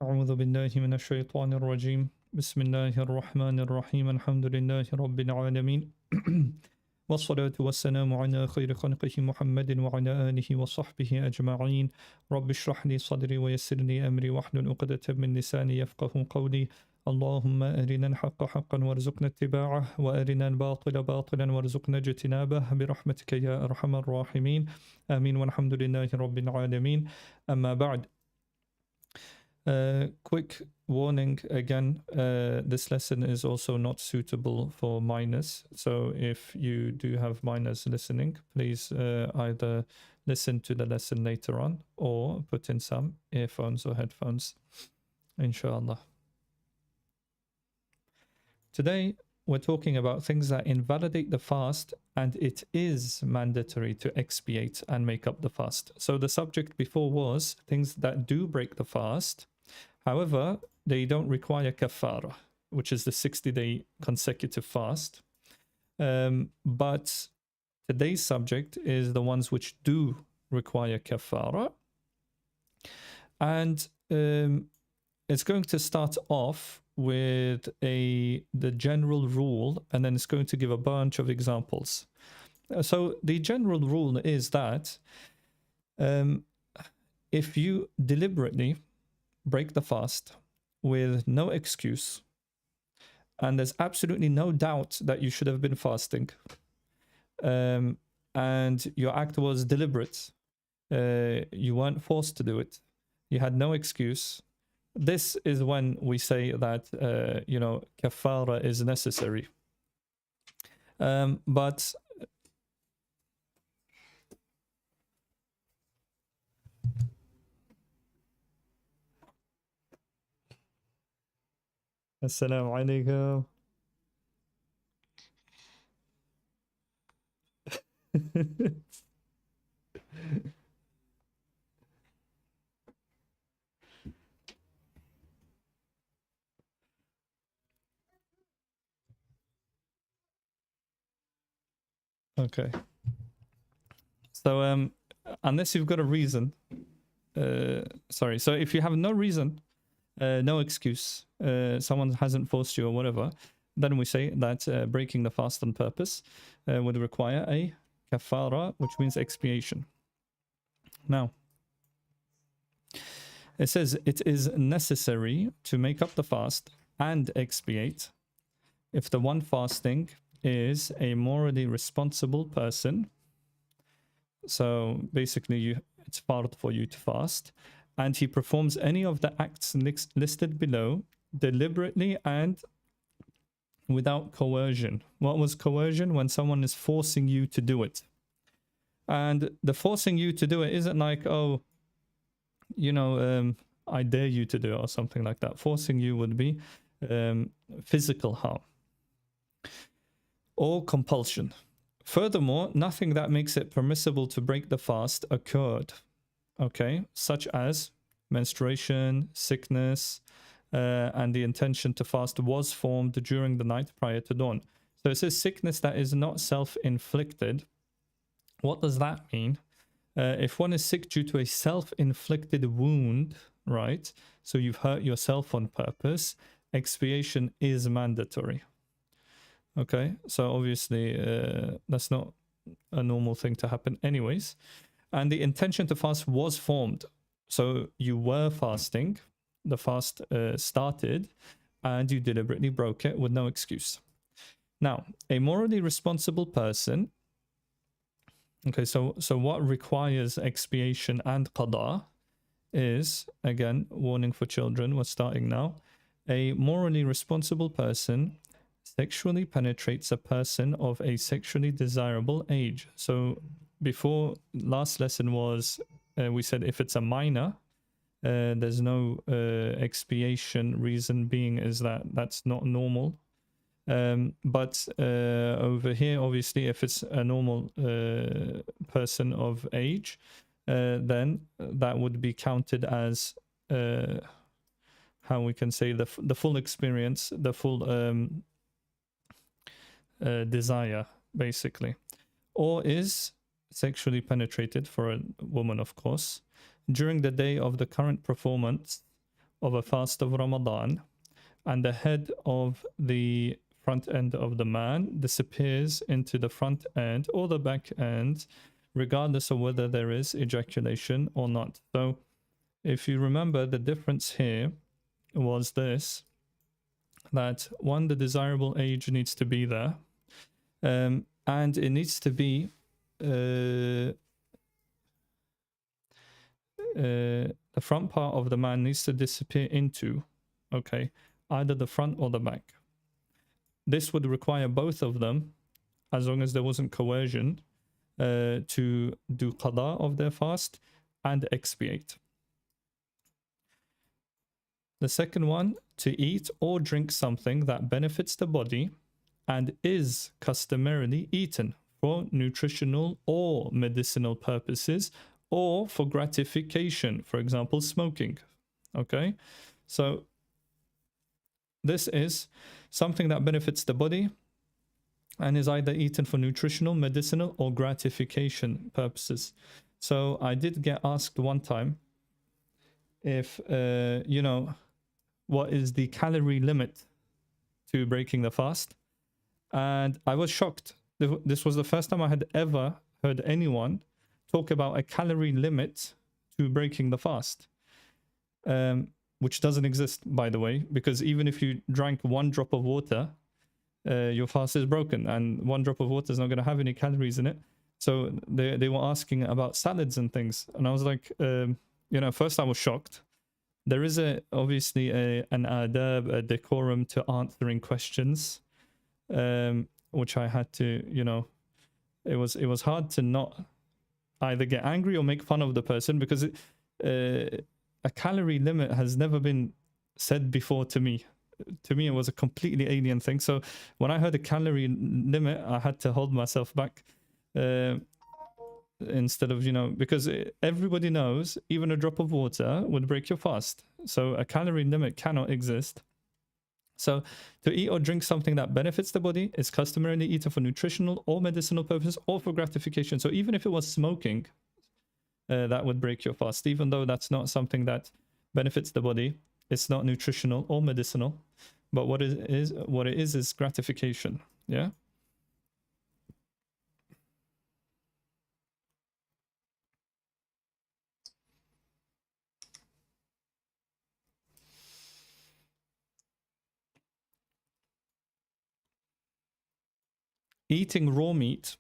أعوذ بالله من الشيطان الرجيم بسم الله الرحمن الرحيم الحمد لله رب العالمين والصلاة والسلام على خير خلقه محمد وعلى آله وصحبه أجمعين رب اشرح لي صدري ويسر لي أمري واحلل عقدة من لساني يفقه قولي اللهم أرنا الحق حقا وارزقنا اتباعه وأرنا الباطل باطلا وارزقنا اجتنابه برحمتك يا أرحم الراحمين آمين والحمد لله رب العالمين أما بعد. Quick warning again, this lesson is also not suitable for minors. So if you do have minors listening, please either listen to the lesson later on or put in some earphones or headphones, inshallah. Today, we're talking about things that invalidate the fast, and it is mandatory to expiate and make up the fast. So the subject before was things that do break the fast. However, they don't require kafara, which is the 60-day consecutive fast. But today's subject is the ones which do require kafara. And it's going to start off with the general rule, and then it's going to give a bunch of examples. So the general rule is that if you deliberately break the fast with no excuse, and there's absolutely no doubt that you should have been fasting, and your act was deliberate, you weren't forced to do it, you had no excuse, this is when we say that kafara is necessary. But Assalamu alaikum. Okay. So unless you've got a reason, sorry. So if you have no reason, no excuse, someone hasn't forced you or whatever, then we say that breaking the fast on purpose would require a kafara, which means expiation. Now, it says it is necessary to make up the fast and expiate if the one fasting is a morally responsible person. So basically, it's fard for you to fast, and he performs any of the acts listed below deliberately and without coercion. What was coercion? When someone is forcing you to do it. And the forcing you to do it isn't like, oh, I dare you to do it or something like that. Forcing you would be physical harm or compulsion. Furthermore, nothing that makes it permissible to break the fast occurred, okay, such as menstruation, sickness, and the intention to fast was formed during the night prior to dawn. So it says sickness that is not self-inflicted. What does that mean? If one is sick due to a self-inflicted wound, right, so you've hurt yourself on purpose, expiation is mandatory. Okay, so obviously that's not a normal thing to happen anyways. And the intention to fast was formed. So you were fasting, the fast started, and you deliberately broke it with no excuse. Now, a morally responsible person, okay, so what requires expiation and qada is, again, warning for children, we're starting now. A morally responsible person sexually penetrates a person of a sexually desirable age. So before, last lesson was, we said if it's a minor, there's no expiation. Reason being is that that's not normal. But over here, obviously, if it's a normal person of age, then that would be counted as how we can say the full experience, the full desire, basically, or is sexually penetrated, for a woman, of course, during the day of the current performance of a fast of Ramadan, and the head of the front end of the man disappears into the front end or the back end, regardless of whether there is ejaculation or not. So if you remember, the difference here was this, that one, the desirable age needs to be there, and it needs to be the front part of the man needs to disappear into, okay, either the front or the back. This would require both of them, as long as there wasn't coercion, to do qada of their fast and expiate. The second one, to eat or drink something that benefits the body and is customarily eaten for nutritional or medicinal purposes or for gratification, for example, smoking. Okay, so this is something that benefits the body and is either eaten for nutritional, medicinal, or gratification purposes. So I did get asked one time if, you know, what is the calorie limit to breaking the fast? And I was shocked. This was the first time I had ever heard anyone talk about a calorie limit to breaking the fast, which doesn't exist, by the way, because even if you drank one drop of water, your fast is broken, and one drop of water is not going to have any calories in it. So they were asking about salads and things, and I was like, you know, first I was shocked. There is obviously an adab, a decorum to answering questions, which I had to, you know, it was hard to not either get angry or make fun of the person, because a calorie limit has never been said before to me. To me, it was a completely alien thing. So when I heard a calorie limit, I had to hold myself back. Instead of, you know, because everybody knows even a drop of water would break your fast. So a calorie limit cannot exist. So to eat or drink something that benefits the body is customarily eaten for nutritional or medicinal purposes or for gratification. So even if it was smoking, that would break your fast, even though that's not something that benefits the body. It's not nutritional or medicinal, but what it is gratification. Yeah. Eating raw meat,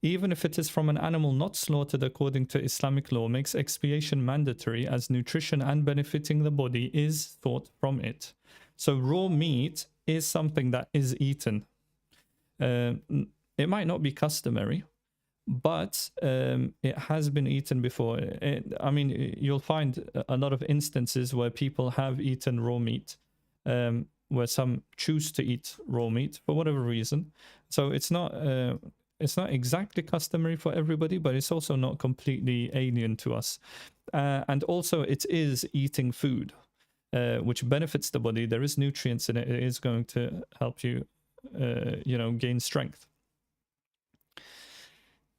even if it is from an animal not slaughtered according to Islamic law, makes expiation mandatory, as nutrition and benefiting the body is thought from it. So raw meat is something that is eaten. It might not be customary, but it has been eaten before. I mean, you'll find a lot of instances where people have eaten raw meat, where some choose to eat raw meat for whatever reason. So it's not exactly customary for everybody, but it's also not completely alien to us. And also it is eating food, which benefits the body. There is nutrients in it. It is going to help you, you know, gain strength.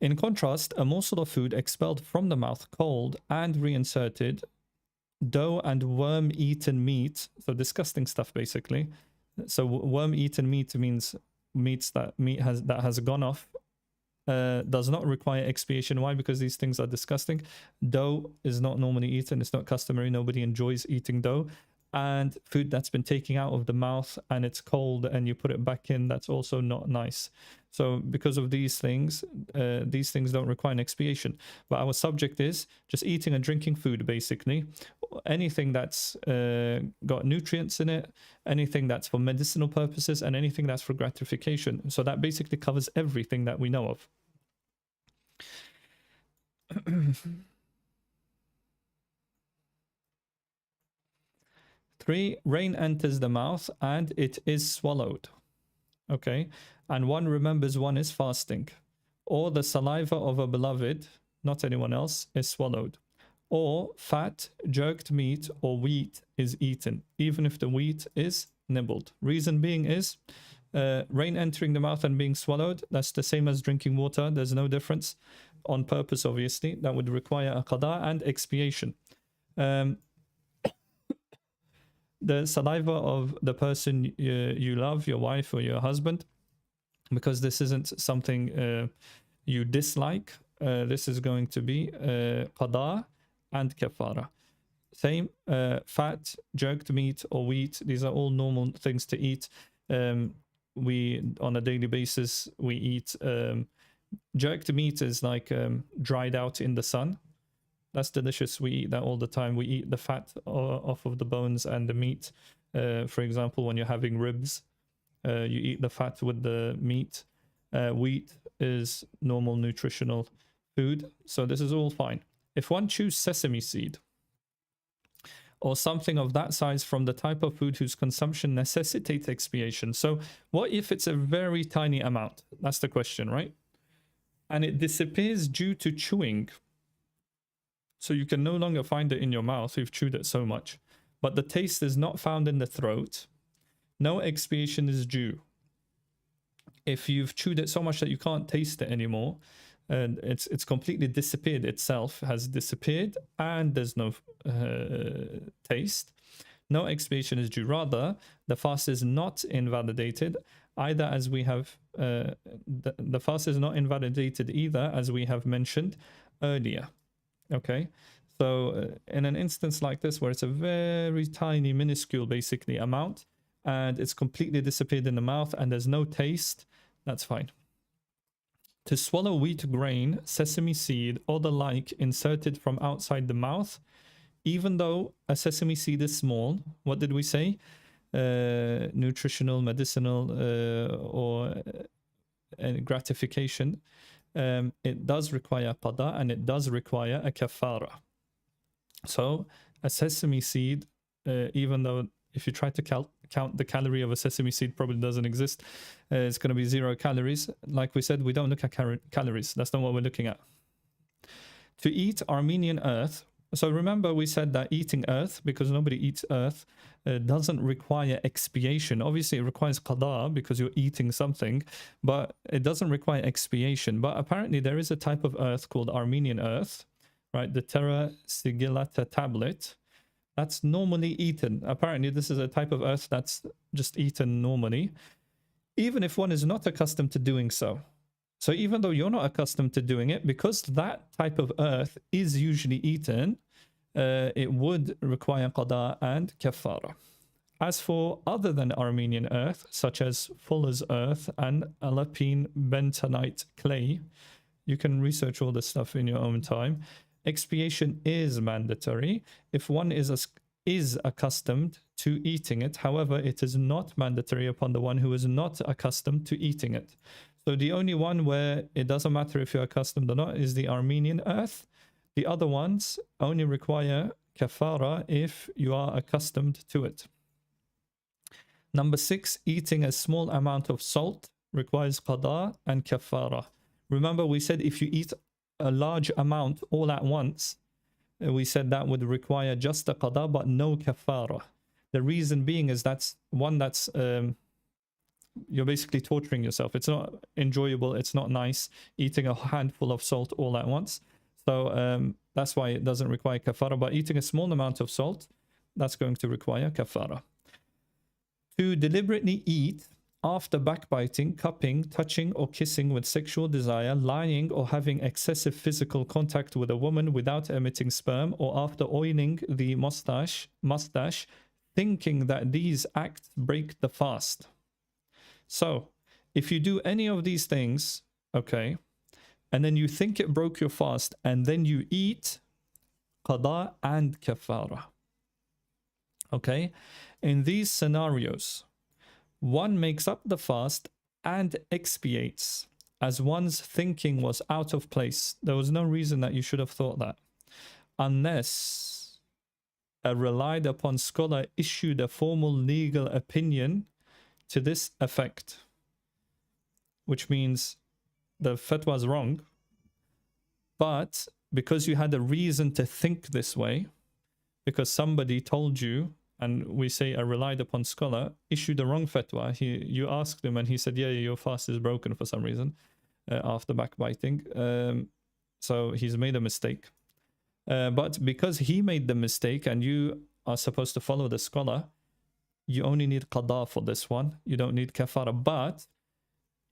In contrast, a morsel of food expelled from the mouth cold and reinserted, dough and worm-eaten meat, so disgusting stuff basically. So worm-eaten meat means meat has gone off, does not require expiation. Why? Because these things are disgusting. Dough is not normally eaten. It's not customary. Nobody enjoys eating dough. And food that's been taken out of the mouth and it's cold and you put it back in, that's also not nice. So because of these things don't require an expiation. But our subject is just eating and drinking food, basically. Anything that's got nutrients in it, anything that's for medicinal purposes, and anything that's for gratification. So that basically covers everything that we know of. 3, rain enters the mouth and it is swallowed. Okay, and one remembers one is fasting. Or the saliva of a beloved, not anyone else, is swallowed. Or fat, jerked meat, or wheat is eaten, even if the wheat is nibbled. Reason being is, rain entering the mouth and being swallowed, that's the same as drinking water. There's no difference. On purpose, obviously. That would require a qada and expiation. the saliva of the person you love, your wife or your husband, because this isn't something you dislike. This is going to be qada and kafara. Same, fat, jerked meat or wheat. These are all normal things to eat. We, on a daily basis, we eat jerked meat is like dried out in the sun. That's delicious. We eat that all the time. We eat the fat off of the bones and the meat. For example, when you're having ribs, you eat the fat with the meat. Wheat is normal nutritional food. So this is all fine. If one chooses sesame seed or something of that size from the type of food whose consumption necessitates expiation. So what if it's a very tiny amount? That's the question, right? And it disappears due to chewing. So you can no longer find it in your mouth. You've chewed it so much. But the taste is not found in the throat. No expiation is due. If you've chewed it so much that you can't taste it anymore, and it's completely disappeared, itself has disappeared, and there's no taste, no expiation is due. Rather, the fast is not invalidated, either as we have the fast is not invalidated either, as we have mentioned earlier. Okay, so in an instance like this, where it's a very tiny, minuscule, basically amount, and it's completely disappeared in the mouth, and there's no taste, that's fine. To swallow wheat grain, sesame seed, or the like inserted from outside the mouth, even though a sesame seed is small, what did we say? Nutritional, medicinal, or gratification. It does require qada, and it does require a kafara. So a sesame seed, even though if you try to count the calorie of a sesame seed, probably doesn't exist. It's going to be 0 calories. Like we said, we don't look at calories. That's not what we're looking at. To eat Armenian earth. So remember, we said that eating earth, because nobody eats earth, doesn't require expiation. Obviously, it requires qada because you're eating something, but it doesn't require expiation. But apparently, there is a type of earth called Armenian earth, right? The Terra Sigillata tablet. That's normally eaten. Apparently, this is a type of earth that's just eaten normally, even if one is not accustomed to doing so. So even though you're not accustomed to doing it, because that type of earth is usually eaten, it would require qada and kafara. As for other than Armenian earth, such as Fuller's earth and Alpine bentonite clay, you can research all this stuff in your own time. Expiation is mandatory if one is accustomed to eating it. However, it is not mandatory upon the one who is not accustomed to eating it. So the only one where it doesn't matter if you're accustomed or not is the Armenian earth. The other ones only require kafara if you are accustomed to it. Number 6, eating a small amount of salt requires qada and kafara. Remember, we said if you eat a large amount all at once, we said that would require just a qada but no kafara. The reason being is that's you're basically torturing yourself. It's not enjoyable, it's not nice eating a handful of salt all at once. So that's why it doesn't require kafara. But eating a small amount of salt, that's going to require kafara. To deliberately eat after backbiting, cupping, touching or kissing with sexual desire, lying or having excessive physical contact with a woman without emitting sperm, or after oiling the mustache, thinking that these acts break the fast. So if you do any of these things, okay, and then you think it broke your fast, and then you eat, qada and kafara. Okay, in these scenarios, one makes up the fast and expiates, as one's thinking was out of place. There was no reason that you should have thought that, unless a relied upon scholar issued a formal legal opinion to this effect, which means the fatwa is wrong, but because you had a reason to think this way, because somebody told you, and we say a relied upon scholar issued a wrong fatwa. You asked him and he said, yeah, your fast is broken for some reason after backbiting. So he's made a mistake. But because he made the mistake and you are supposed to follow the scholar, you only need qada for this one. You don't need kafara. But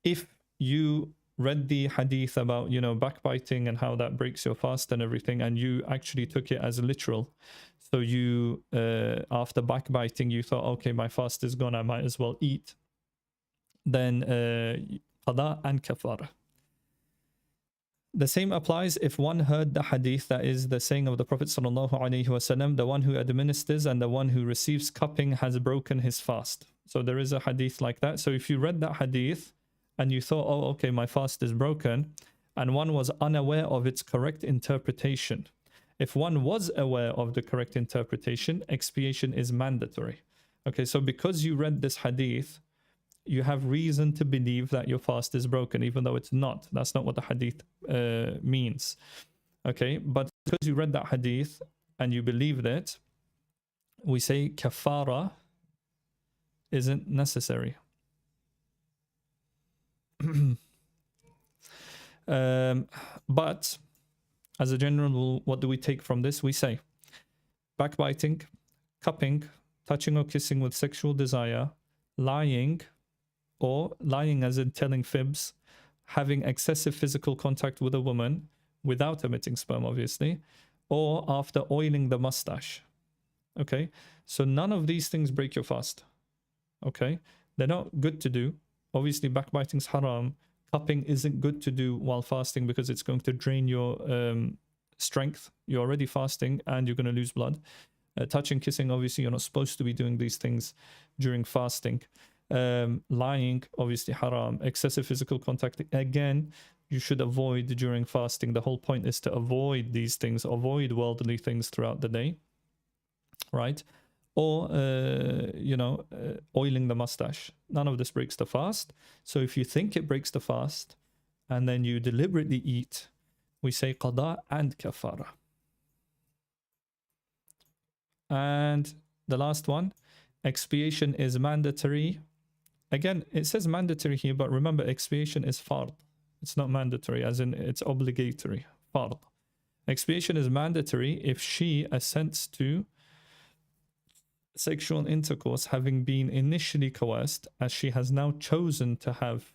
if you read the hadith about, you know, backbiting and how that breaks your fast and everything, and you actually took it as literal, so you after backbiting you thought, okay, my fast is gone, I might as well eat, then qada and kafara. The same applies if one heard the hadith, that is the saying of the Prophet sallallahu alaihi wasallam, the one who administers and the one who receives cupping has broken his fast. So there is a hadith like that. So if you read that hadith and you thought, oh, okay, my fast is broken, and one was unaware of its correct interpretation, if one was aware of the correct interpretation, expiation is mandatory. Okay, so because you read this hadith, you have reason to believe that your fast is broken, even though it's not. That's not what the hadith means. Okay, but because you read that hadith and you believed it, we say kafara isn't necessary. But as a general rule, what do we take from this? We say backbiting, cupping, touching or kissing with sexual desire, lying, or lying as in telling fibs, having excessive physical contact with a woman without emitting sperm, obviously, or after oiling the mustache. Okay, so none of these things break your fast. Okay, they're not good to do. Obviously, backbiting's haram. Cupping isn't good to do while fasting because it's going to drain your strength. You're already fasting and you're going to lose blood. Touching, kissing, obviously, you're not supposed to be doing these things during fasting. Lying, obviously haram. Excessive physical contact, again, you should avoid during fasting. The whole point is to avoid these things, avoid worldly things throughout the day, right? Or oiling the mustache. None of this breaks the fast. So if you think it breaks the fast and then you deliberately eat, we say qada and kafara. And the last one, expiation is mandatory. Again, it says mandatory here, but remember, expiation is fard. It's not mandatory, as in it's obligatory. Fard. Expiation is mandatory if she assents to sexual intercourse having been initially coerced, as she has now chosen to have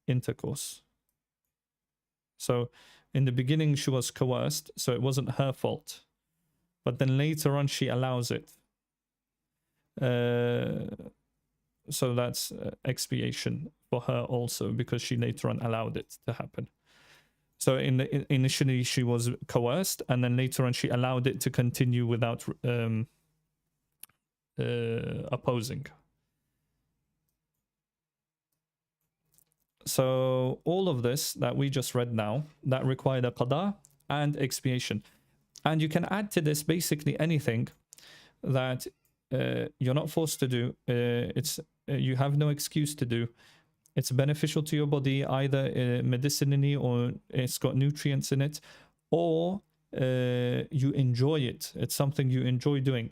intercourse. So in the beginning she was coerced, so it wasn't her fault. But then later on she allows it. So that's expiation for her also, because she later on allowed it to happen. So initially she was coerced, and then later on she allowed it to continue without opposing. So all of this that we just read now, that required a qada and expiation. And you can add to this basically anything that you're not forced to do. You have no excuse to do. It's beneficial to your body, either medicinally, or it's got nutrients in it, or you enjoy it. It's something you enjoy doing.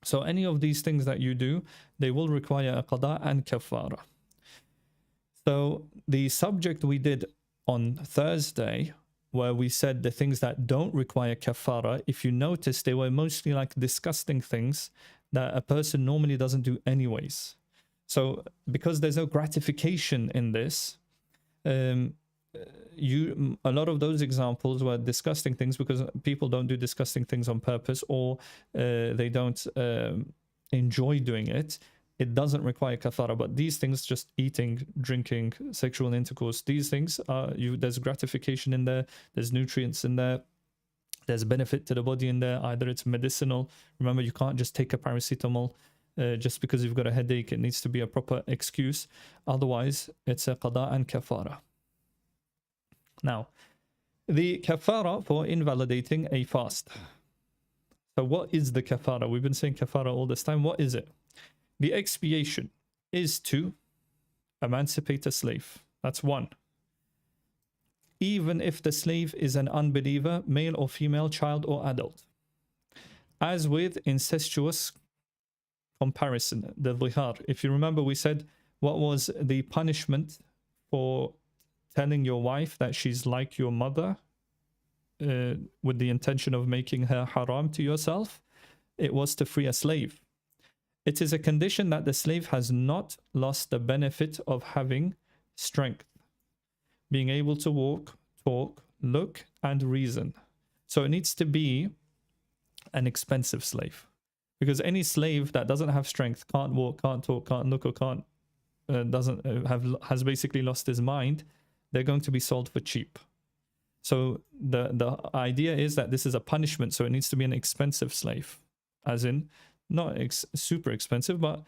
So any of these things that you do, they will require a qada and kafara. So the subject we did on Thursday, where we said the things that don't require kafara, if you notice, they were mostly like disgusting things that a person normally doesn't do anyways. So because there's no gratification in this, a lot of those examples were disgusting things because people don't do disgusting things on purpose, or they don't enjoy doing it. It doesn't require kafara. But these things, just eating, drinking, sexual intercourse, these things, there's gratification in there, there's nutrients in there, there's benefit to the body in there. Either it's medicinal. Remember, you can't just take a paracetamol just because you've got a headache. It needs to be a proper excuse. Otherwise, it's a qada and kafara. Now, the kafara for invalidating a fast. So what is the kafara? We've been saying kafara all this time. What is it? The expiation is to emancipate a slave. That's one. Even if the slave is an unbeliever, male or female, child or adult. As with incestuous comparison, the dhihar. If you remember, we said, what was the punishment for telling your wife that she's like your mother with the intention of making her haram to yourself? It was to free a slave. It is a condition that the slave has not lost the benefit of having strength, being able to walk, talk, look, and reason. So it needs to be an expensive slave, because any slave that doesn't have strength, can't walk, can't talk, can't look, or can't has basically lost his mind, they're going to be sold for cheap. So the idea is that this is a punishment, so it needs to be an expensive slave, as in not super expensive, but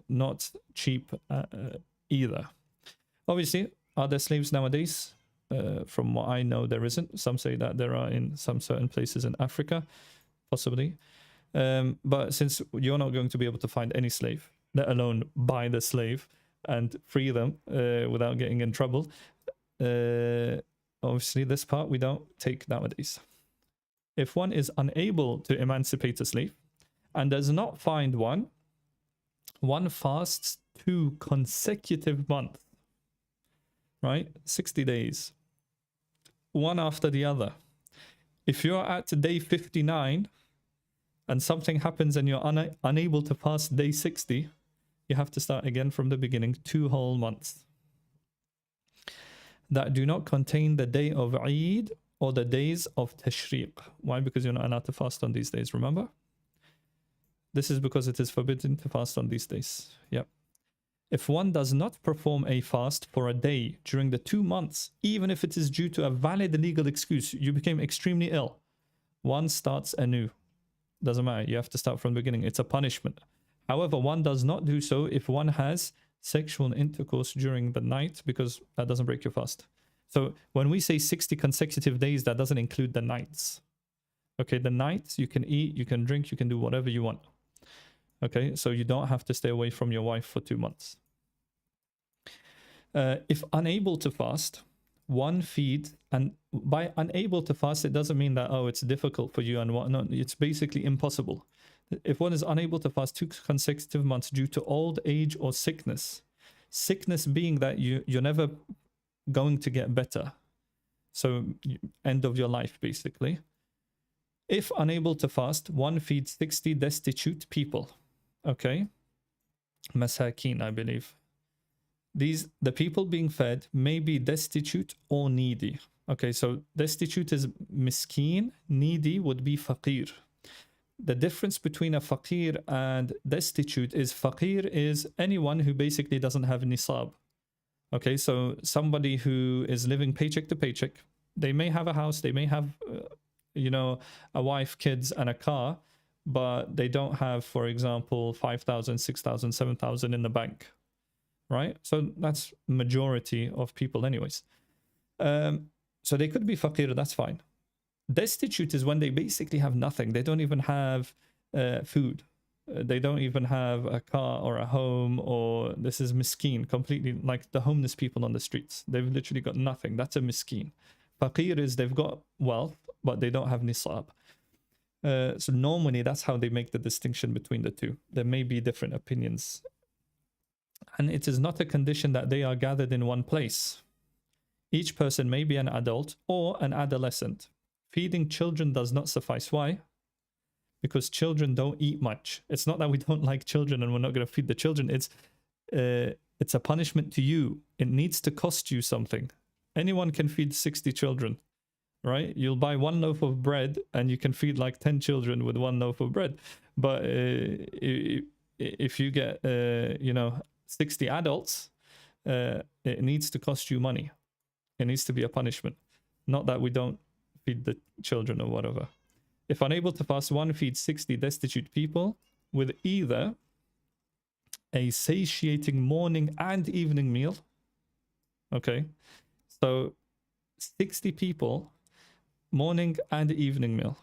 not cheap either. Obviously, are there slaves nowadays? From what I know, there isn't. Some say that there are in some certain places in Africa, possibly. But since you're not going to be able to find any slave, let alone buy the slave and free them without getting in trouble, obviously this part we don't take nowadays. If one is unable to emancipate a slave and does not find one, one fasts 2 consecutive months, right? 60 days, one after the other. If you're at day 59 and something happens and you're unable to fast day 60, you have to start again from the beginning, 2 whole months. That do not contain the day of Eid or the days of Tashriq. Why? Because you're not allowed to fast on these days, remember? This is because it is forbidden to fast on these days. Yep. If one does not perform a fast for a day during the 2 months, even if it is due to a valid legal excuse, you became extremely ill, one starts anew. Doesn't matter, you have to start from the beginning. It's a punishment. However, one does not do so if one has sexual intercourse during the night, because that doesn't break your fast. So when we say 60 consecutive days, that doesn't include the nights. Okay, the nights you can eat, you can drink, you can do whatever you want. Okay, so you don't have to stay away from your wife for 2 months. If unable to fast, one feed, and by unable to fast, it doesn't mean that, oh, it's difficult for you and whatnot. It's basically impossible. If one is unable to fast 2 consecutive months due to old age or sickness being that you're never going to get better, so end of your life basically. If unable to fast, one feeds 60 destitute people. Okay, masakin, I believe. The people being fed may be destitute or needy. Okay, so destitute is miskeen, needy would be faqir. The difference between a faqir and destitute is faqir is anyone who basically doesn't have nisab. Okay, so somebody who is living paycheck to paycheck, they may have a house, they may have, a wife, kids, and a car, but they don't have, for example, 5,000, 6,000, 7,000 in the bank, right? So that's majority of people anyways. So they could be faqir, that's fine. Destitute is when they basically have nothing. They don't even have food. They don't even have a car or a home, or this is miskeen, completely like the homeless people on the streets. They've literally got nothing. That's a miskeen. Faqir is they've got wealth, but they don't have nisab. So normally that's how they make the distinction between the two. There may be different opinions. And it is not a condition that they are gathered in one place. Each person may be an adult or an adolescent. Feeding children does not suffice. Why? Because children don't eat much. It's not that we don't like children and we're not going to feed the children. It's a punishment to you. It needs to cost you something. Anyone can feed 60 children, right? You'll buy 1 loaf of bread and you can feed like 10 children with 1 loaf of bread. But if you get 60 adults, it needs to cost you money. It needs to be a punishment. Not that we don't feed the children or whatever. If unable to fast, one feeds 60 destitute people with either a satiating morning and evening meal. Okay, so 60 people, morning and evening meal.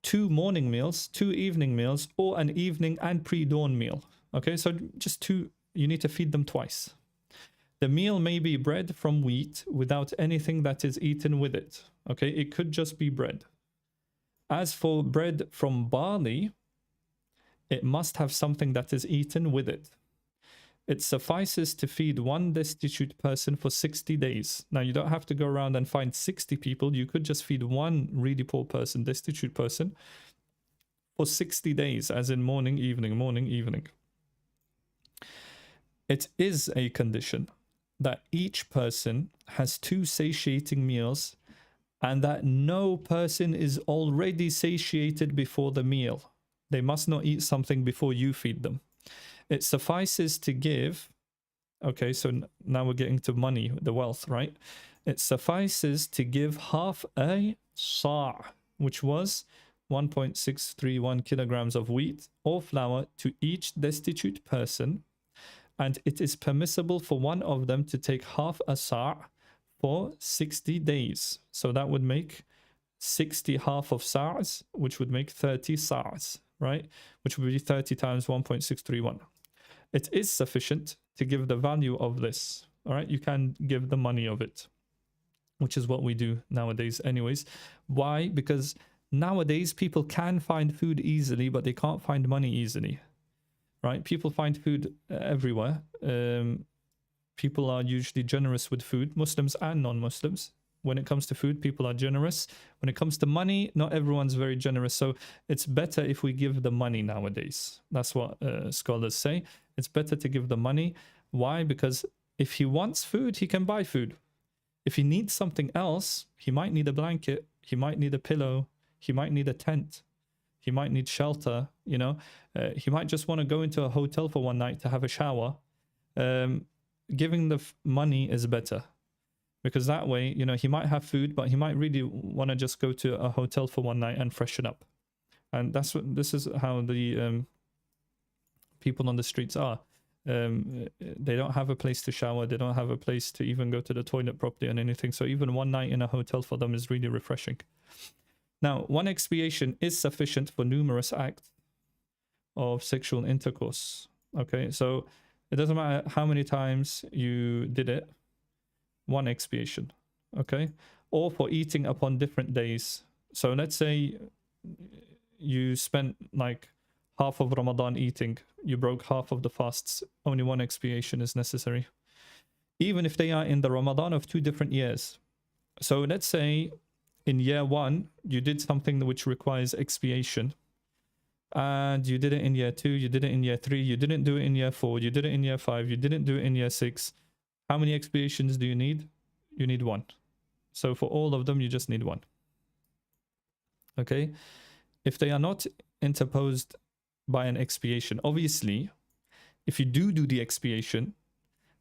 2 morning meals, 2 evening meals, or an evening and pre-dawn meal. Okay, so just 2, you need to feed them twice. The meal may be bread from wheat without anything that is eaten with it. Okay, it could just be bread. As for bread from barley, it must have something that is eaten with it. It suffices to feed 1 destitute person for 60 days. Now, you don't have to go around and find 60 people. You could just feed 1 really poor person, destitute person, for 60 days, as in morning, evening, morning, evening. It is a condition that each person has 2 satiating meals and that no person is already satiated before the meal. They must not eat something before you feed them. It suffices to give, okay, so now we're getting to money, the wealth, right? It suffices to give half a sa', which was 1.631 kilograms of wheat or flour to each destitute person, and it is permissible for one of them to take half a sa' for 60 days. So that would make 60 half of sa'as, which would make 30 sa'as, right? Which would be 30 times 1.631. It is sufficient to give the value of this, all right? You can give the money of it, which is what we do nowadays anyways. Why? Because nowadays people can find food easily, but they can't find money easily, right? People find food everywhere. People are usually generous with food, Muslims and non-Muslims. When it comes to food, people are generous. When it comes to money, not everyone's very generous. So it's better if we give the money nowadays. That's what scholars say. It's better to give the money. Why? Because if he wants food, he can buy food. If he needs something else, he might need a blanket, he might need a pillow, he might need a tent, he might need shelter, you know. He might just want to go into a hotel for one night to have a shower. Giving the money is better, because that way, you know, he might have food, but he might really want to just go to a hotel for one night and freshen up. And this is how the people on the streets are. They don't have a place to shower, they don't have a place to even go to the toilet properly and anything. So even one night in a hotel for them is really refreshing. Now, one expiation is sufficient for numerous acts of sexual intercourse. Okay, so it doesn't matter how many times you did it, one expiation. Okay, or for eating upon different days. So let's say you spent like half of Ramadan eating, you broke half of the fasts, only one expiation is necessary. Even if they are in the Ramadan of 2 different years. So let's say in year 1, you did something which requires expiation, and you did it in year 2, you did it in year 3, you didn't do it in year 4, you did it in year 5, you didn't do it in year 6. How many expiations do you need? You need 1. So for all of them, you just need 1. Okay? If they are not interposed by an expiation, obviously, if you do the expiation,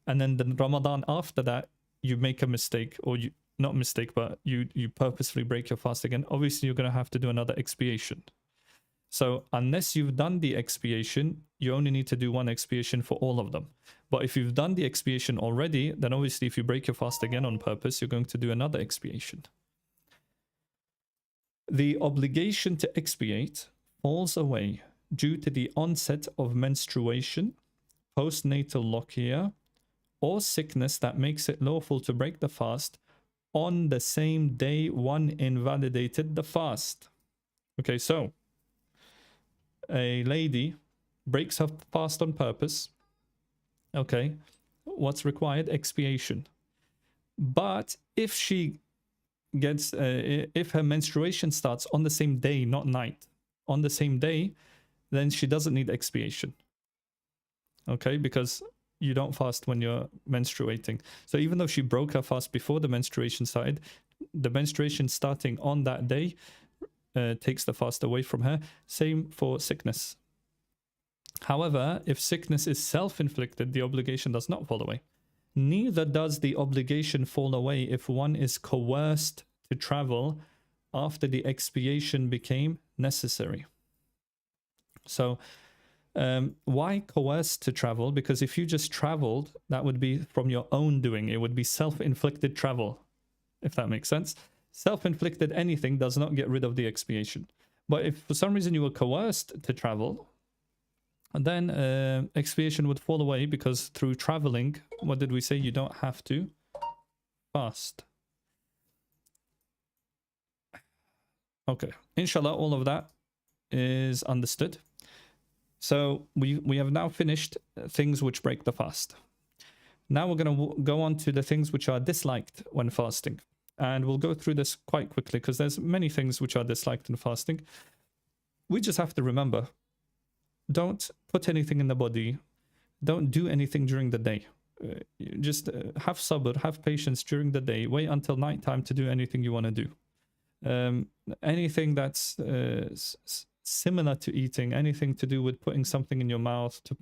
and then the Ramadan after that, you make a mistake, or you, not mistake, but you purposefully break your fast again, obviously you're going to have to do another expiation. So unless you've done the expiation, you only need to do 1 expiation for all of them. But if you've done the expiation already, then obviously if you break your fast again on purpose, you're going to do another expiation. The obligation to expiate falls away due to the onset of menstruation, postnatal lochia, or sickness that makes it lawful to break the fast on the same day one invalidated the fast. Okay, so a lady breaks her fast on purpose. Okay, what's required? Expiation. But if she gets, if her menstruation starts on the same day, not night, on the same day, then she doesn't need expiation. Okay, because you don't fast when you're menstruating. So even though she broke her fast before the menstruation started, the menstruation starting on that day takes the fast away from her. Same for sickness. However, if sickness is self-inflicted, the obligation does not fall away. Neither does the obligation fall away if one is coerced to travel after the expiation became necessary. So why coerced to travel? Because if you just traveled, that would be from your own doing. It would be self-inflicted travel, if that makes sense. Self-inflicted anything does not get rid of the expiation. But if for some reason you were coerced to travel, then expiation would fall away, because through traveling, what did we say? You don't have to fast. Okay, inshallah, all of that is understood. So we have now finished things which break the fast. Now we're going to go on to the things which are disliked when fasting. And we'll go through this quite quickly, because there's many things which are disliked in fasting. we just have to remember, don't put anything in the body, don't do anything during the day. Just have sabr, have patience during the day, wait until nighttime to do anything you want to do. Anything that's similar to eating, anything to do with putting something in your mouth, to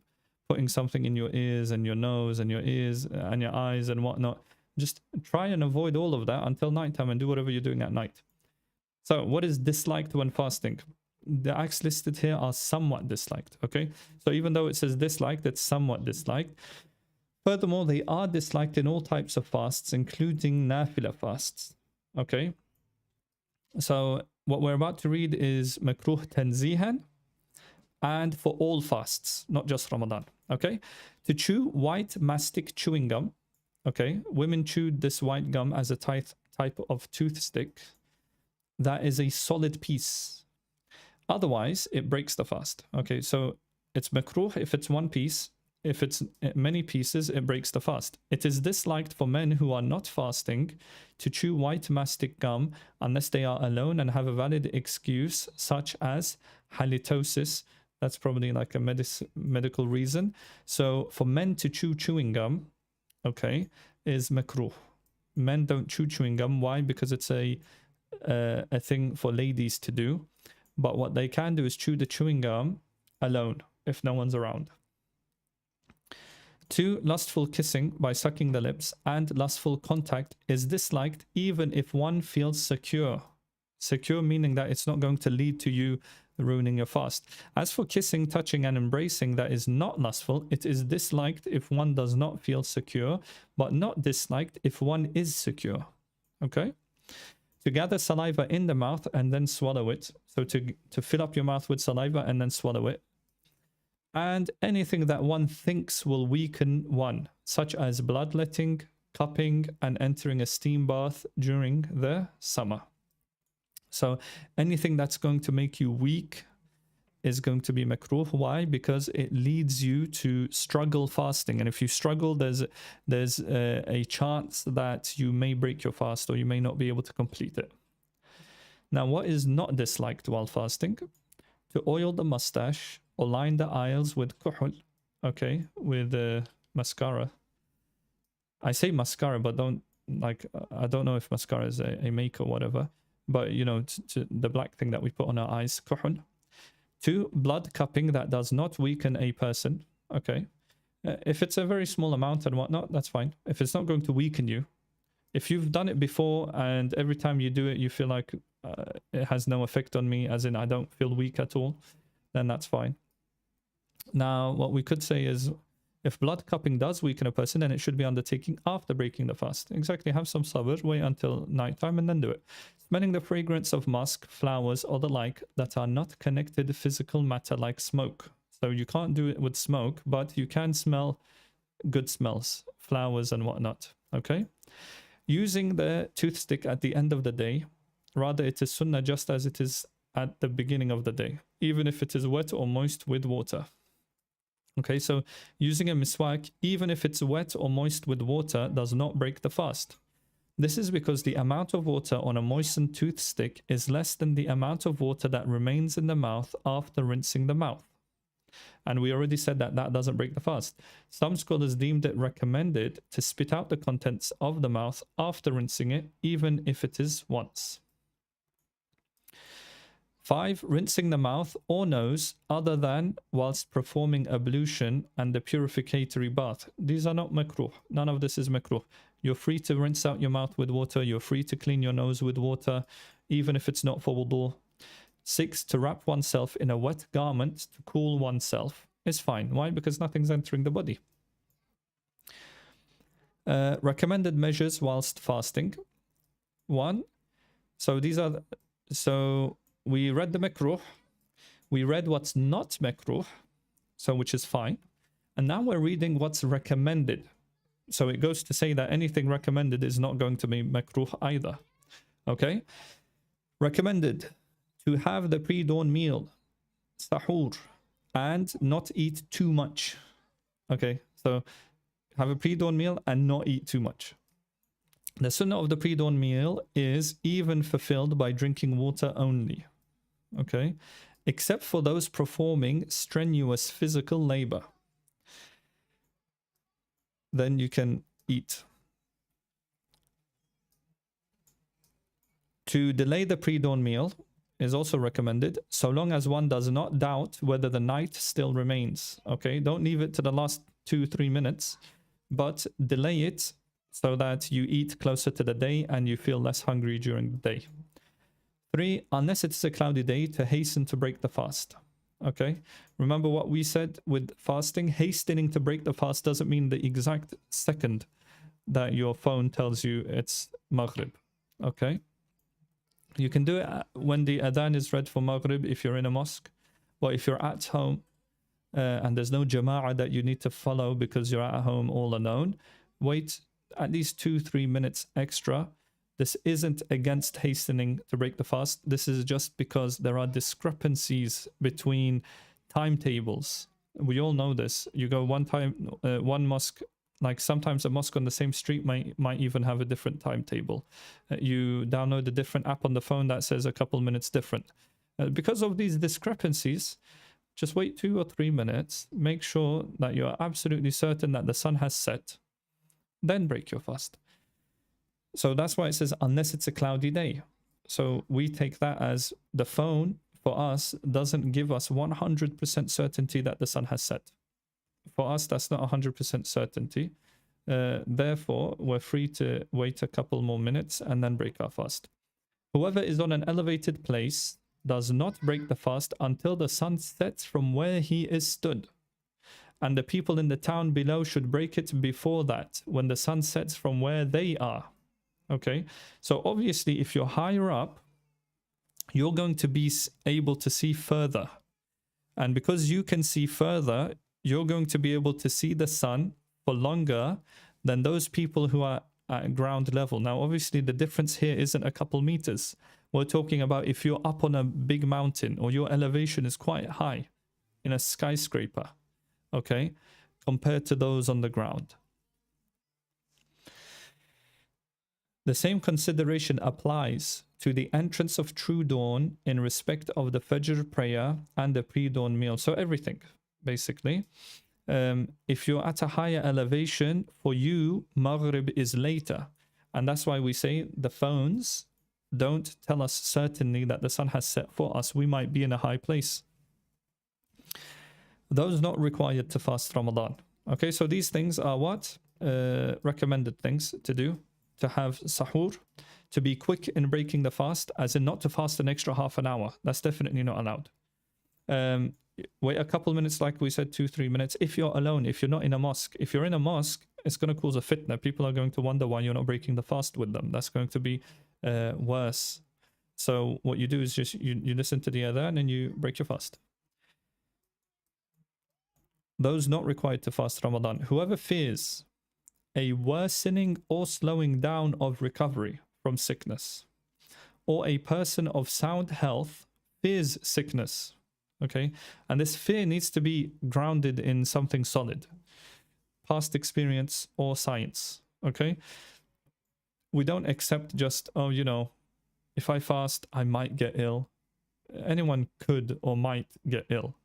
putting something in your ears and your nose and your ears and your eyes and whatnot, just try and avoid all of that until nighttime and do whatever you're doing at night. So what is disliked when fasting? The acts listed here are somewhat disliked, okay? So even though it says disliked, it's somewhat disliked. Furthermore, they are disliked in all types of fasts, including nafila fasts, okay? So what we're about to read is makruh tanzihan, and for all fasts, not just Ramadan, okay? To chew white mastic chewing gum, okay? Women chewed this white gum as a type of toothstick that is a solid piece. Otherwise, it breaks the fast, okay? So it's makruh if it's one piece. If it's many pieces, it breaks the fast. It is disliked for men who are not fasting to chew white mastic gum unless they are alone and have a valid excuse, such as halitosis. That's probably like a medical reason. So for men to chew chewing gum, okay, is makruh. Men don't chew chewing gum. Why? Because it's a thing for ladies to do. But what they can do is chew the chewing gum alone if no one's around. 2, lustful kissing by sucking the lips and lustful contact is disliked even if one feels secure. Secure meaning that it's not going to lead to you ruining your fast. As for kissing, touching and embracing that is not lustful, it is disliked if one does not feel secure, but not disliked if one is secure. Okay? To gather saliva in the mouth and then swallow it. So to fill up your mouth with saliva and then swallow it. And anything that one thinks will weaken one, such as bloodletting, cupping, and entering a steam bath during the summer. So anything that's going to make you weak is going to be makruh. Why? Because it leads you to struggle fasting. And if you struggle, there's a chance that you may break your fast or you may not be able to complete it. Now, what is not disliked while fasting? To oil the mustache or line the aisles with kuhul, okay, with mascara. I say mascara, but I don't know if mascara is a make or whatever, but you know, the black thing that we put on our eyes, kuhul. 2, blood cupping that does not weaken a person, okay. If it's a very small amount and whatnot, that's fine. If it's not going to weaken you, if you've done it before and every time you do it, you feel like it has no effect on me, as in I don't feel weak at all, then that's fine. Now, what we could say is, if blood cupping does weaken a person, then it should be undertaken after breaking the fast. Exactly, have some sabr, wait until nighttime and then do it. Smelling the fragrance of musk, flowers, or the like that are not connected to physical matter like smoke. So you can't do it with smoke, but you can smell good smells, flowers and whatnot, okay? Using the toothstick at the end of the day, rather it is sunnah just as it is at the beginning of the day, even if it is wet or moist with water. Okay, so using a miswak, even if it's wet or moist with water, does not break the fast. This is because the amount of water on a moistened toothstick is less than the amount of water that remains in the mouth after rinsing the mouth. And we already said that that doesn't break the fast. Some scholars deemed it recommended to spit out the contents of the mouth after rinsing it, even if it is once. 5, rinsing the mouth or nose other than whilst performing ablution and the purificatory bath. These are not makruh. None of this is makruh. You're free to rinse out your mouth with water. You're free to clean your nose with water, even if it's not for wudu. 6, to wrap oneself in a wet garment to cool oneself is fine. Why? Because nothing's entering the body. Recommended measures whilst fasting. 1, so we read the makruh, we read what's not makruh, so which is fine, and now we're reading what's recommended. So it goes to say that anything recommended is not going to be makruh either. Okay? Recommended to have the pre-dawn meal, sahur, and not eat too much. Okay, so have a pre-dawn meal and not eat too much. The sunnah of the pre-dawn meal is even fulfilled by drinking water only. Okay, except for those performing strenuous physical labor. Then you can eat. To delay the pre-dawn meal is also recommended, so long as one does not doubt whether the night still remains. Okay, don't leave it to the last 2-3 minutes, but delay it so that you eat closer to the day and you feel less hungry during the day. 3, unless it's a cloudy day, to hasten to break the fast. Okay, remember what we said with fasting? Hastening to break the fast doesn't mean the exact second that your phone tells you it's Maghrib. Okay, you can do it when the adhan is read for Maghrib if you're in a mosque, but if you're at home and there's no jama'ah that you need to follow because you're at home all alone, wait at least 2-3 minutes extra. This isn't against hastening to break the fast. This is just because there are discrepancies between timetables. We all know this. You go one mosque, like sometimes a mosque on the same street might even have a different timetable. You download a different app on the phone that says a couple minutes different. Because of these discrepancies, just wait 2 or 3 minutes. Make sure that you're absolutely certain that the sun has set. Then break your fast. So that's why it says unless it's a cloudy day. So we take that as the phone for us doesn't give us 100% certainty that the sun has set. For us, that's not 100% certainty. Therefore, we're free to wait a couple more minutes and then break our fast. Whoever is on an elevated place does not break the fast until the sun sets from where he is stood. And the people in the town below should break it before that, when the sun sets from where they are. Okay, so obviously if you're higher up, you're going to be able to see further. And because you can see further, you're going to be able to see the sun for longer than those people who are at ground level. Now, obviously, the difference here isn't a couple meters. We're talking about if you're up on a big mountain or your elevation is quite high in a skyscraper, okay, compared to those on the ground. The same consideration applies to the entrance of true dawn in respect of the Fajr prayer and the pre-dawn meal. So everything, basically. If you're at a higher elevation, for you, Maghrib is later. And that's why we say the phones don't tell us certainly that the sun has set for us. We might be in a high place. Those not required to fast Ramadan. Okay, so these things are what? Recommended things to do. To have sahur, to be quick in breaking the fast, as in not to fast an extra half an hour. That's definitely not allowed. Wait a couple minutes, like we said, 2-3 minutes. If you're alone, if you're not in a mosque, if you're in a mosque, it's going to cause a fitna. People are going to wonder why you're not breaking the fast with them. That's going to be worse. So what you do is just you listen to the adhan and you break your fast. Those not required to fast Ramadan. Whoever fears a worsening or slowing down of recovery from sickness, or a person of sound health fears sickness, okay, and this fear needs to be grounded in something solid, past experience or science, okay. We don't accept just, oh, you know, if I fast I might get ill. Anyone could or might get ill.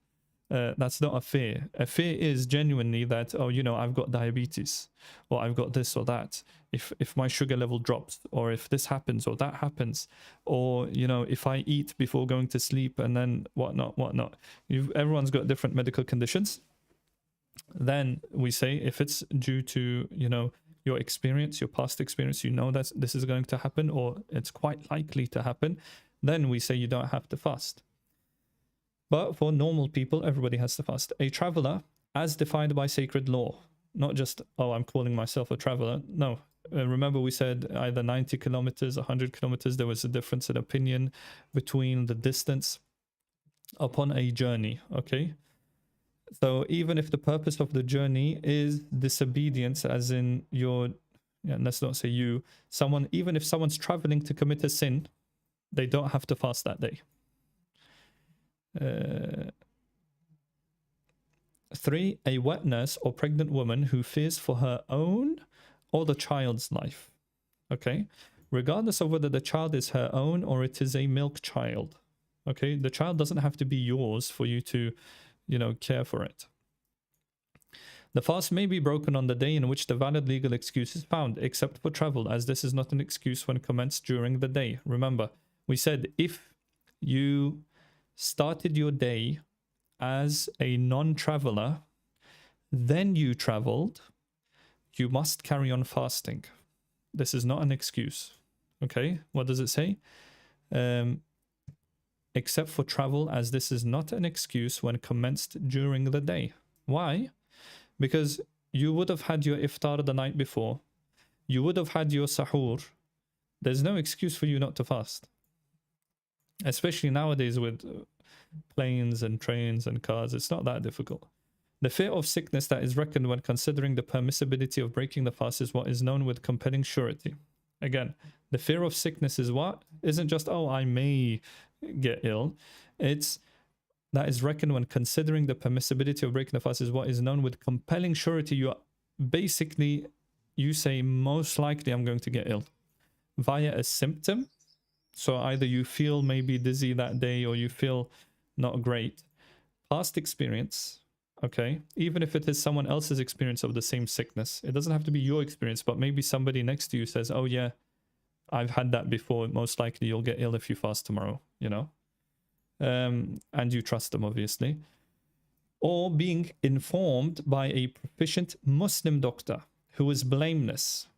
That's not a fear. A fear is genuinely that, oh, you know, I've got diabetes, or I've got this or that. If my sugar level drops, or if this happens or that happens, or, you know, if I eat before going to sleep and then whatnot. Everyone's got different medical conditions. Then we say if it's due to, you know, your experience, your past experience, you know that this is going to happen, or it's quite likely to happen, then we say you don't have to fast. But for normal people, everybody has to fast. A traveler, as defined by sacred law, not just, oh, I'm calling myself a traveler. No, remember we said either 90 kilometers, 100 kilometers. There was a difference in opinion between the distance upon a journey, okay? So even if the purpose of the journey is disobedience, as in let's not say you, someone, even if someone's traveling to commit a sin, they don't have to fast that day. 3, a wet nurse or pregnant woman who fears for her own or the child's life. Okay, regardless of whether the child is her own or it is a milk child. Okay, the child doesn't have to be yours for you to, care for it. The fast may be broken on the day in which the valid legal excuse is found, except for travel, as this is not an excuse when commenced during the day. Remember, we said if you started your day as a non-traveler, then you traveled, you must carry on fasting. This is not an excuse. Okay, what does it say? Except for travel, as this is not an excuse when commenced during the day. Why? Because you would have had your iftar the night before. You would have had your sahur. There's no excuse for you not to fast. Especially nowadays with planes and trains and cars, it's not that difficult. The fear of sickness that is reckoned when considering the permissibility of breaking the fast is what is known with compelling surety. Again, the fear of sickness is what? Isn't just, oh, I may get ill. It's that is reckoned when considering the permissibility of breaking the fast is what is known with compelling surety. You say, most likely I'm going to get ill via a symptom. So either you feel maybe dizzy that day or you feel not great. Past experience, okay, even if it is someone else's experience of the same sickness, it doesn't have to be your experience, but maybe somebody next to you says, oh yeah, I've had that before, most likely you'll get ill if you fast tomorrow, and you trust them, obviously. Or being informed by a proficient Muslim doctor who is blameless,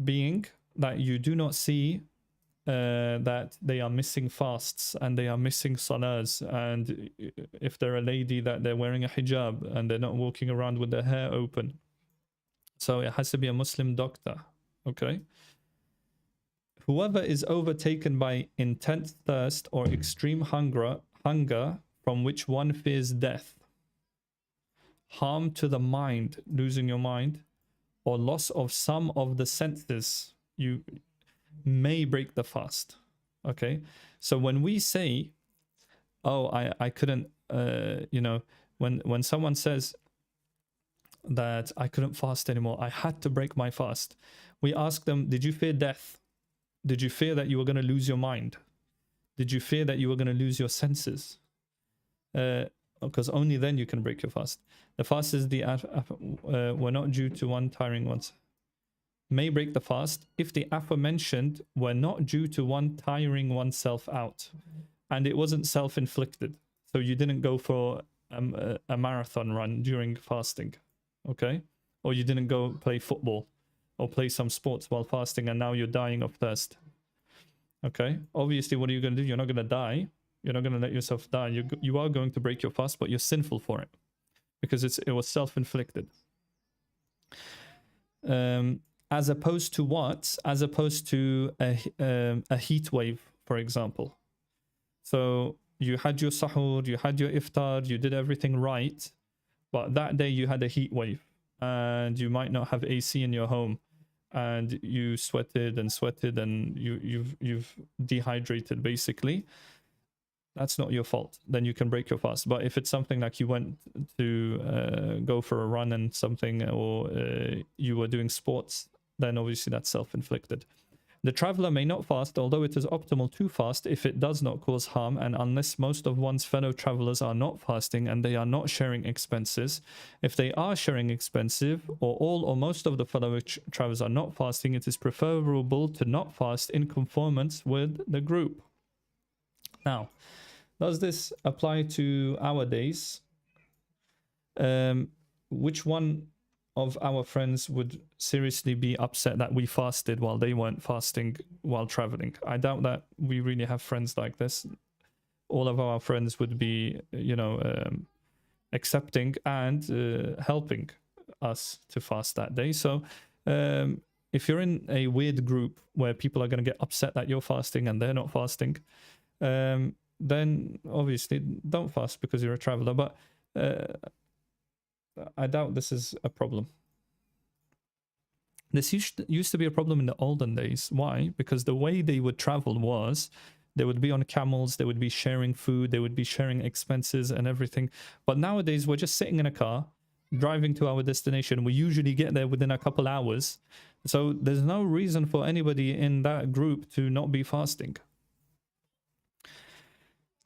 being that you do not see that they are missing fasts and they are missing salahs, and if they're a lady, that they're wearing a hijab and they're not walking around with their hair open. So it has to be a Muslim doctor, okay? Whoever is overtaken by intense thirst or extreme hunger from which one fears death, harm to the mind, losing your mind, or loss of some of the senses, you may break the fast. Okay, so when we say, oh, I couldn't, when someone says that I couldn't fast anymore, I had to break my fast, we ask them, did you fear death? Did you fear that you were going to lose your mind? Did you fear that you were going to lose your senses? Because only then you can break your fast. The fast is were not due to one tiring once. May break the fast if the aforementioned were not due to one tiring oneself out, and it wasn't self-inflicted. So you didn't go for a marathon run during fasting, okay? Or you didn't go play football or play some sports while fasting and now you're dying of thirst. Okay, obviously, what are you going to do? You're not going to die. You're not going to let yourself die. You are going to break your fast, but you're sinful for it because it was self-inflicted. As opposed to what? As opposed to a heat wave, for example. So you had your sahur, you had your iftar, you did everything right, but that day you had a heat wave and you might not have AC in your home, and you sweated and you've dehydrated basically. That's not your fault. Then you can break your fast. But if it's something like you went to go for a run and something, or you were doing sports, then obviously that's self-inflicted. The traveler may not fast, although it is optimal to fast if it does not cause harm, and unless most of one's fellow travelers are not fasting and they are not sharing expenses. If they are sharing expenses, or all or most of the fellow travelers are not fasting, it is preferable to not fast in conformance with the group. Now, does this apply to our days? Which one of our friends would seriously be upset that we fasted while they weren't fasting while traveling? I doubt that we really have friends like this. All of our friends would be, accepting and helping us to fast that day. So if you're in a weird group where people are going to get upset that you're fasting and they're not fasting, then obviously don't fast because you're a traveler. But I doubt this is a problem. This used to be a problem in the olden days. Why? Because the way they would travel was they would be on camels, they would be sharing food, they would be sharing expenses and everything. But nowadays we're just sitting in a car, driving to our destination. We usually get there within a couple hours. So there's no reason for anybody in that group to not be fasting.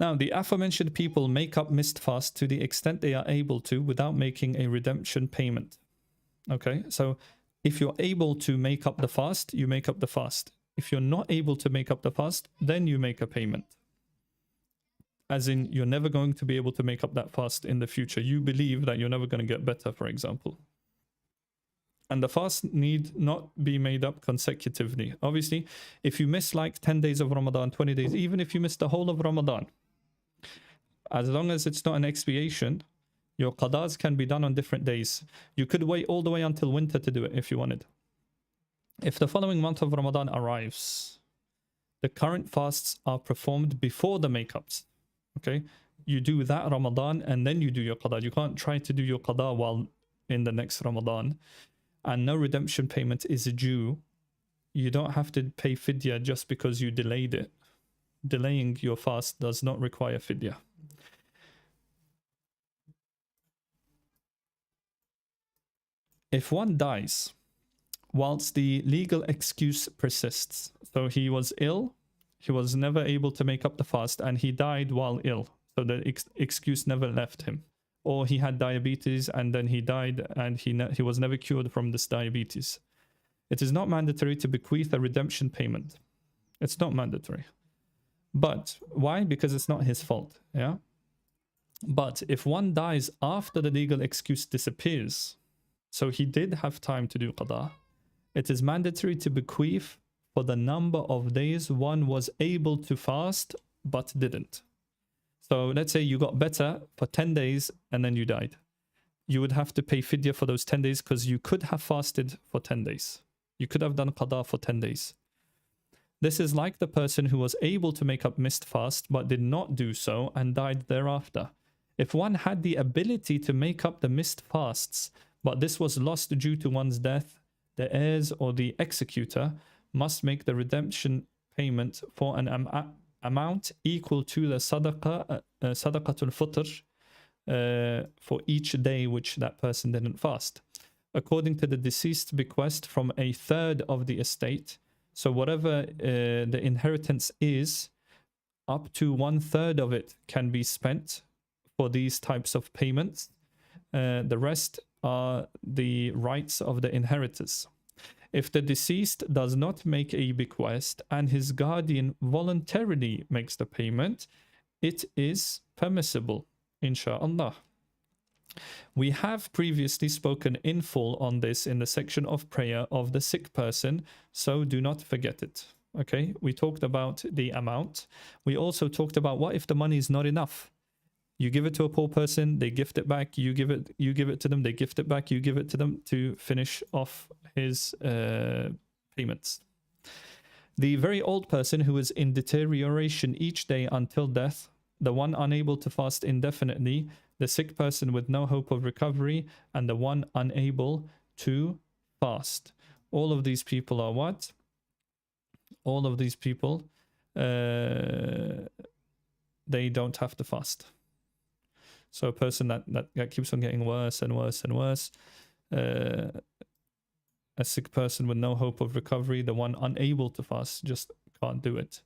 Now, the aforementioned people make up missed fast to the extent they are able to without making a redemption payment. Okay, so if you're able to make up the fast, you make up the fast. If you're not able to make up the fast, then you make a payment. As in, you're never going to be able to make up that fast in the future. You believe that you're never going to get better, for example. And the fast need not be made up consecutively. Obviously, if you miss like 10 days of Ramadan, 20 days, even if you miss the whole of Ramadan, as long as it's not an expiation, your qadars can be done on different days. You could wait all the way until winter to do it if you wanted. If the following month of Ramadan arrives, the current fasts are performed before the makeups. Okay? You do that Ramadan and then you do your qada. You can't try to do your qada while in the next Ramadan. And no redemption payment is due. You don't have to pay fidya just because you delayed it. Delaying your fast does not require fidya. If one dies whilst the legal excuse persists, so he was ill, he was never able to make up the fast, and he died while ill, so the excuse never left him. Or he had diabetes and then he died and he was never cured from this diabetes. It is not mandatory to bequeath a redemption payment. It's not mandatory. But why? Because it's not his fault. Yeah. But if one dies after the legal excuse disappears, so he did have time to do qada, it is mandatory to bequeath for the number of days one was able to fast but didn't. So let's say you got better for 10 days and then you died. You would have to pay fidya for those 10 days because you could have fasted for 10 days. You could have done qada for 10 days. This is like the person who was able to make up missed fast but did not do so and died thereafter. If one had the ability to make up the missed fasts, but this was lost due to one's death, the heirs or the executor must make the redemption payment for an amount equal to the sadaqatul fitr for each day which that person didn't fast, according to the deceased bequest from a third of the estate. So whatever the inheritance is, up to 1/3 of it can be spent for these types of payments. The rest are the rights of the inheritors. If the deceased does not make a bequest and his guardian voluntarily makes the payment, it is permissible, inshallah. We have previously spoken in full on this in the section of prayer of the sick person, so do not forget it. Okay, we talked about the amount. We also talked about what if the money is not enough. You give it to a poor person, they gift it back, you give it to them, they gift it back, you give it to them to finish off his payments. The very old person who is in deterioration each day until death, the one unable to fast indefinitely, the sick person with no hope of recovery, and the one unable to fast. All of these people are what? All of these people, they don't have to fast. So a person that keeps on getting worse and worse and worse, a sick person with no hope of recovery, the one unable to fast just can't do it.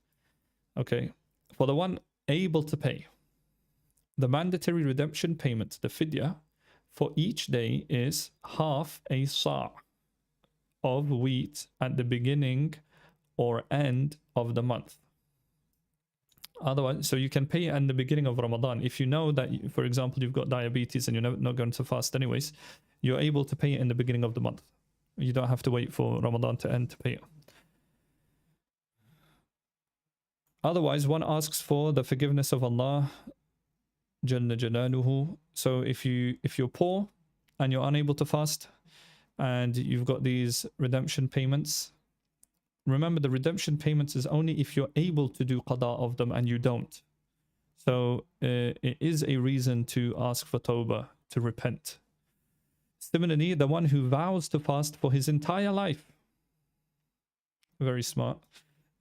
Okay, for the one able to pay, the mandatory redemption payment, the fidya, for each day is half a sa' of wheat at the beginning or end of the month. Otherwise, so you can pay in the beginning of Ramadan. If you know that, for example, you've got diabetes and you're not going to fast anyways, you're able to pay it in the beginning of the month. You don't have to wait for Ramadan to end to pay it. Otherwise, one asks for the forgiveness of Allah Jalla Jalaluhu. So if you're poor and you're unable to fast and you've got these redemption payments, remember the redemption payments is only if you're able to do qada of them and you don't. So it is a reason to ask for tawbah, to repent. Similarly, the one who vows to fast for his entire life, very smart,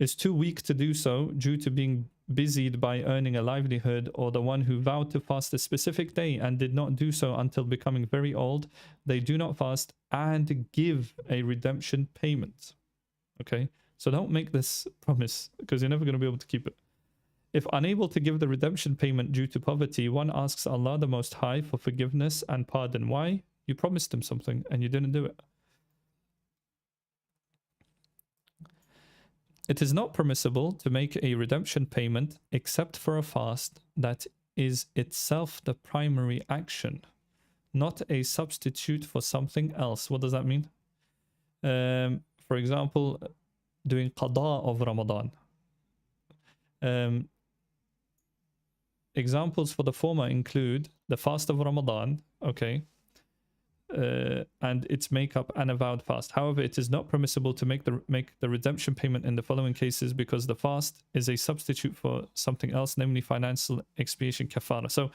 is too weak to do so due to being busied by earning a livelihood, or the one who vowed to fast a specific day and did not do so until becoming very old, they do not fast and give a redemption payment. Okay, so don't make this promise because you're never going to be able to keep it. If unable to give the redemption payment due to poverty, one asks Allah the Most High for forgiveness and pardon. Why? You promised him something and you didn't do it. It is not permissible to make a redemption payment except for a fast that is itself the primary action, not a substitute for something else. What does that mean? For example, doing qada of Ramadan. Examples for the former include the fast of Ramadan, okay, and its makeup and a vowed fast. However, it is not permissible to make the redemption payment in the following cases because the fast is a substitute for something else, namely financial expiation, kafara. So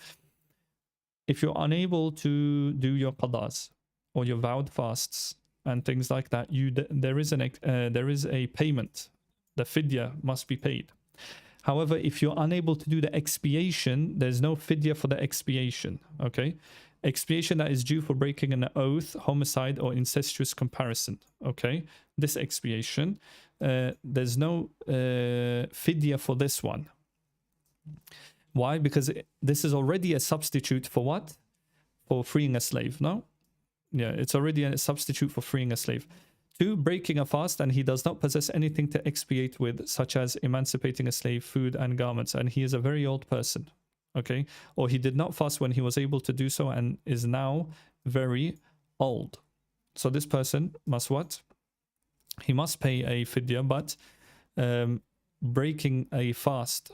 if you're unable to do your qadas or your vowed fasts and things like that, there is a payment. The fidya must be paid. However, if you're unable to do the expiation, there's no fidya for the expiation, okay? Expiation that is due for breaking an oath, homicide, or incestuous comparison, okay? This expiation, there's no fidya for this one. Why? Because this is already a substitute for what? For freeing a slave, no? Yeah, it's already a substitute for freeing a slave. 2, breaking a fast, and he does not possess anything to expiate with, such as emancipating a slave, food, and garments, and he is a very old person, okay? Or he did not fast when he was able to do so and is now very old. So this person must what? He must pay a fidya, but breaking a fast,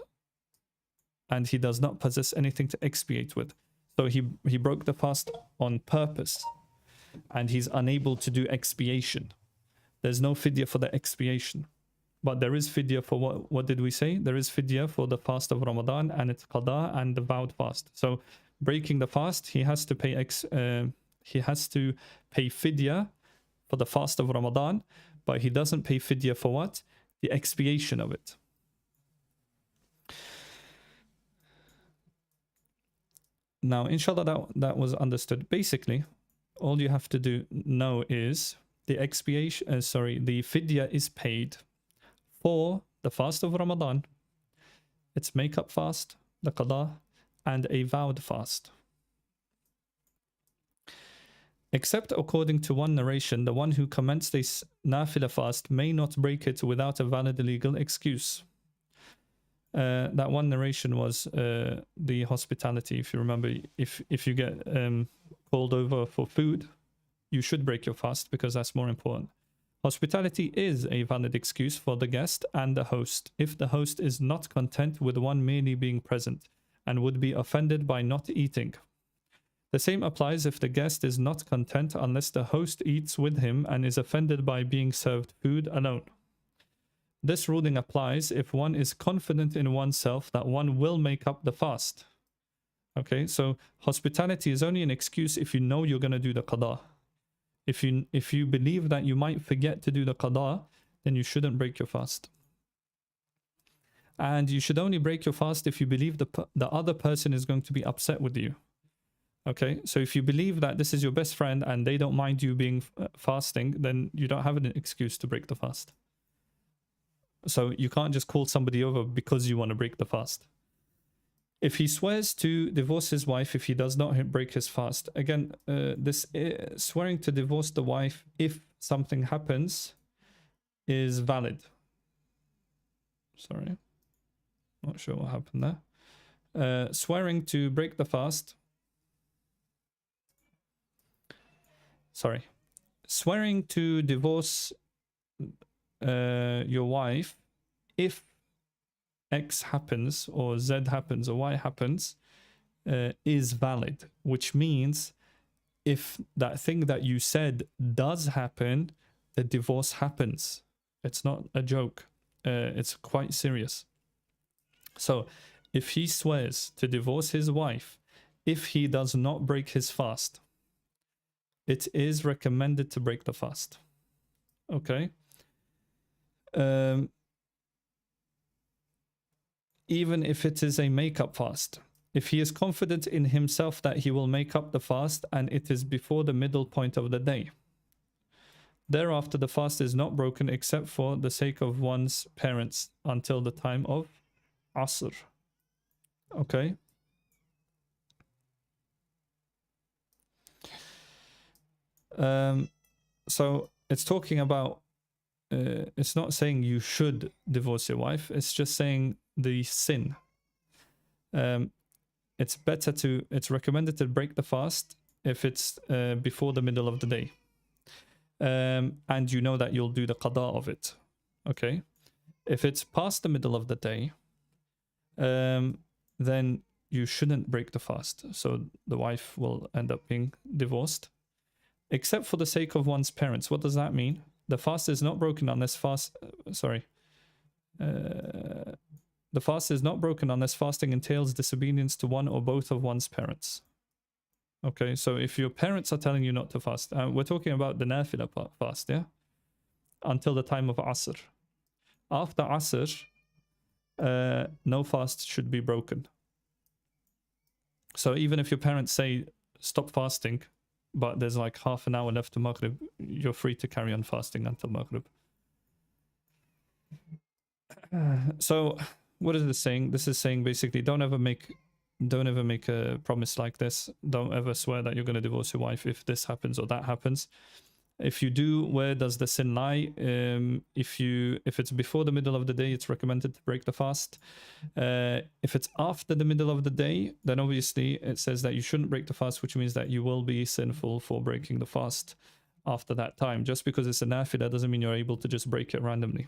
and he does not possess anything to expiate with. So he broke the fast on purpose, and he's unable to do expiation. There's no fidya for the expiation. But there is fidya for what did we say? There is fidya for the fast of Ramadan and its qada and the vowed fast. So breaking the fast, he has to pay fidya for the fast of Ramadan, but he doesn't pay fidya for what? The expiation of it. Now, inshallah, that was understood. Basically, all you have to know is the expiation, the fidya is paid for the fast of Ramadan, its makeup fast, the qada, and a vowed fast. Except according to one narration, the one who commenced a nafila fast may not break it without a valid legal excuse. That one narration was the hospitality. If you remember, if you get called over for food, you should break your fast because that's more important. Hospitality is a valid excuse for the guest and the host if the host is not content with one merely being present and would be offended by not eating. The same applies if the guest is not content unless the host eats with him and is offended by being served food alone. This ruling applies if one is confident in oneself that one will make up the fast. Okay, so hospitality is only an excuse if you know you're going to do the qada. If you believe that you might forget to do the qada, then you shouldn't break your fast. And you should only break your fast if you believe the other person is going to be upset with you. Okay, so if you believe that this is your best friend and they don't mind you being fasting, then you don't have an excuse to break the fast. So you can't just call somebody over because you want to break the fast. If he swears to divorce his wife if he does not break his fast, again, this swearing to divorce the wife if something happens is valid. Sorry, not sure what happened there. Swearing to break the fast. Sorry, swearing to divorce your wife if X happens or Z happens or Y happens is valid, which means if that thing that you said does happen, the divorce happens. It's not a joke. It's quite serious. So if he swears to divorce his wife if he does not break his fast, it is recommended to break the fast. Okay. Even if it is a make-up fast, if he is confident in himself that he will make up the fast and it is before the middle point of the day. Thereafter, the fast is not broken except for the sake of one's parents until the time of Asr. Okay. So it's talking about, it's not saying you should divorce your wife, it's just saying the sin. It's recommended to break the fast if it's before the middle of the day. And you know that you'll do the qada of it. Okay. If it's past the middle of the day, then you shouldn't break the fast. So the wife will end up being divorced, except for the sake of one's parents. What does that mean? The fast is not broken unless the fast is not broken unless fasting entails disobedience to one or both of one's parents. Okay, so if your parents are telling you not to fast, we're talking about the nafila fast, yeah? Until the time of Asr. After Asr, no fast should be broken. So even if your parents say stop fasting, but there's like half an hour left to Maghrib, you're free to carry on fasting until Maghrib. So what is this saying? This is saying basically don't ever make a promise like this. Don't ever swear that you're going to divorce your wife if this happens or that happens. If you do, where does the sin lie? If it's before the middle of the day, it's recommended to break the fast. If it's after the middle of the day, then obviously it says that you shouldn't break the fast, which means that you will be sinful for breaking the fast after that time. Just because it's a nafila doesn't mean you're able to just break it randomly.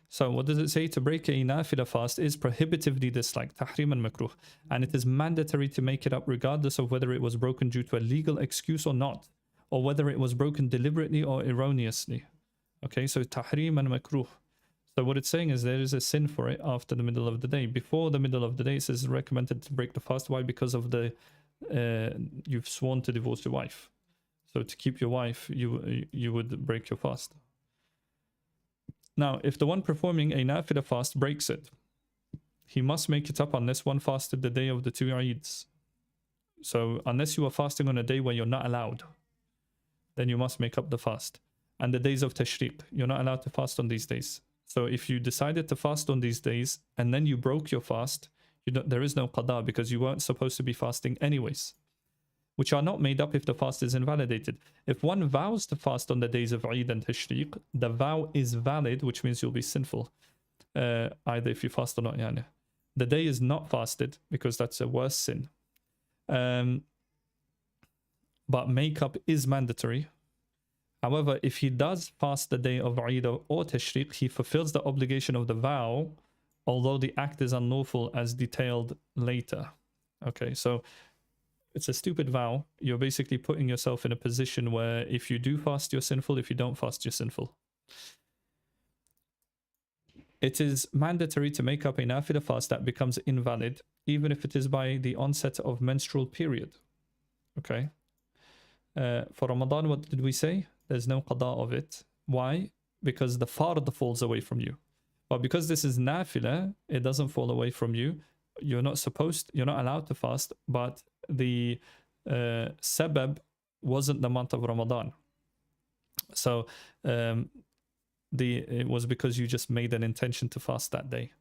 So what does it say? To break a nafila fast is prohibitively disliked, tahrim and makruh, and it is mandatory to make it up regardless of whether it was broken due to a legal excuse or not, or whether it was broken deliberately or erroneously. Okay, so tahrim and makruh. So what it's saying is there is a sin for it after the middle of the day. Before the middle of the day, it says recommended to break the fast. Why? Because of the you've sworn to divorce your wife. So to keep your wife, you would break your fast. Now, if the one performing a nafila fast breaks it, he must make it up unless one fasted the day of the two Eids. So unless you are fasting on a day where you're not allowed, then you must make up the fast. And the days of Tashriq, you're not allowed to fast on these days. So if you decided to fast on these days and then you broke your fast, there is no qada because you weren't supposed to be fasting anyways, which are not made up if the fast is invalidated. If one vows to fast on the days of Eid and Tashriq, the vow is valid, which means you'll be sinful, either if you fast or not. Yani. The day is not fasted because that's a worse sin. But makeup is mandatory. However, if he does fast the day of Eid or Tashriq, he fulfills the obligation of the vow, although the act is unlawful as detailed later. Okay, so it's a stupid vow. You're basically putting yourself in a position where if you do fast, you're sinful. If you don't fast, you're sinful. It is mandatory to make up a nafila fast that becomes invalid, even if it is by the onset of menstrual period. Okay. For Ramadan, what did we say? There's no qada of it. Why? Because the fard falls away from you. But because this is nafila, it doesn't fall away from you. You're not allowed to fast, but the sabab wasn't the month of Ramadan. So it was because you just made an intention to fast that day.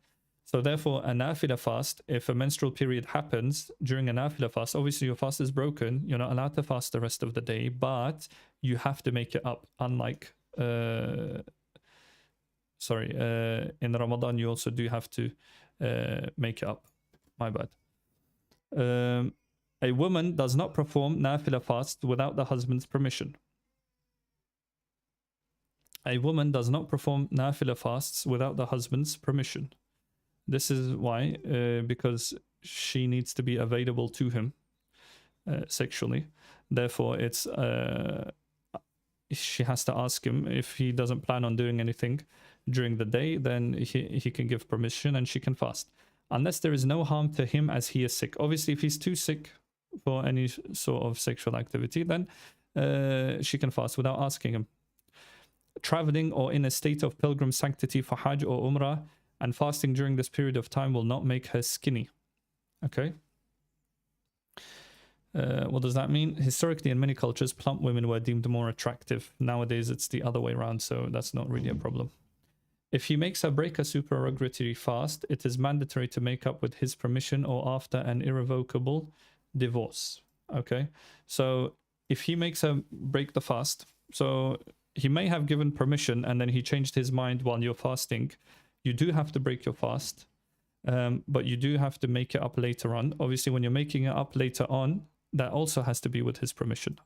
So therefore, a nafila fast, if a menstrual period happens during a nafila fast, obviously your fast is broken. You're not allowed to fast the rest of the day, but you have to make it up. Unlike, in Ramadan, you also do have to make it up. My bad. A woman does not perform nafila fast without the husband's permission. A woman does not perform nafila fasts without the husband's permission. This is why, because she needs to be available to him sexually. Therefore, she has to ask him. If he doesn't plan on doing anything during the day, then he can give permission and she can fast. Unless there is no harm to him as he is sick. Obviously, if he's too sick for any sort of sexual activity, then she can fast without asking him. Traveling or in a state of pilgrim sanctity for Hajj or Umrah and fasting during this period of time will not make her skinny. Okay? What does that mean? Historically, in many cultures, plump women were deemed more attractive. Nowadays, it's the other way around, so that's not really a problem. If he makes her break a supererogatory fast, it is mandatory to make up with his permission or after an irrevocable divorce. Okay, so if he makes her break the fast, so he may have given permission and then he changed his mind while you're fasting, you do have to break your fast, but you do have to make it up later on. Obviously, when you're making it up later on, that also has to be with his permission.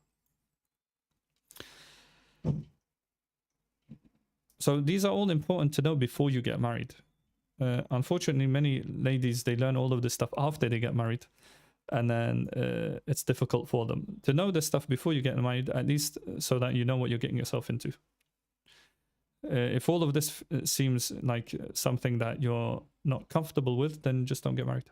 So these are all important to know before you get married. Unfortunately, many ladies, they learn all of this stuff after they get married, and then it's difficult for them to know this stuff before you get married, at least so that you know what you're getting yourself into. If all of this seems like something that you're not comfortable with, then just don't get married.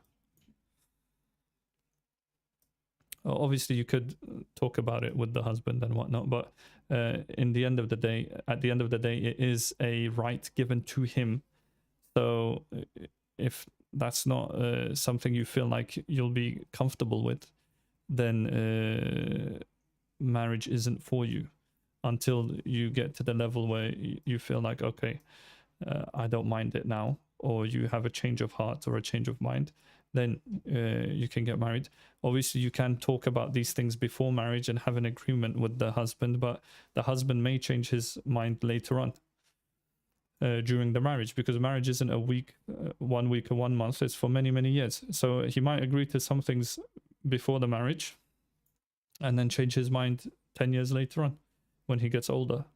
Obviously, you could talk about it with the husband and whatnot, but at the end of the day, it is a right given to him. So if that's not something you feel like you'll be comfortable with, then marriage isn't for you until you get to the level where you feel like, okay, I don't mind it now, or you have a change of heart or a change of mind. Then you can get married. Obviously, you can talk about these things before marriage and have an agreement with the husband, but the husband may change his mind later on during the marriage, because marriage isn't a week, 1 week or 1 month. It's for many, many years. So he might agree to some things before the marriage and then change his mind 10 years later on when he gets older.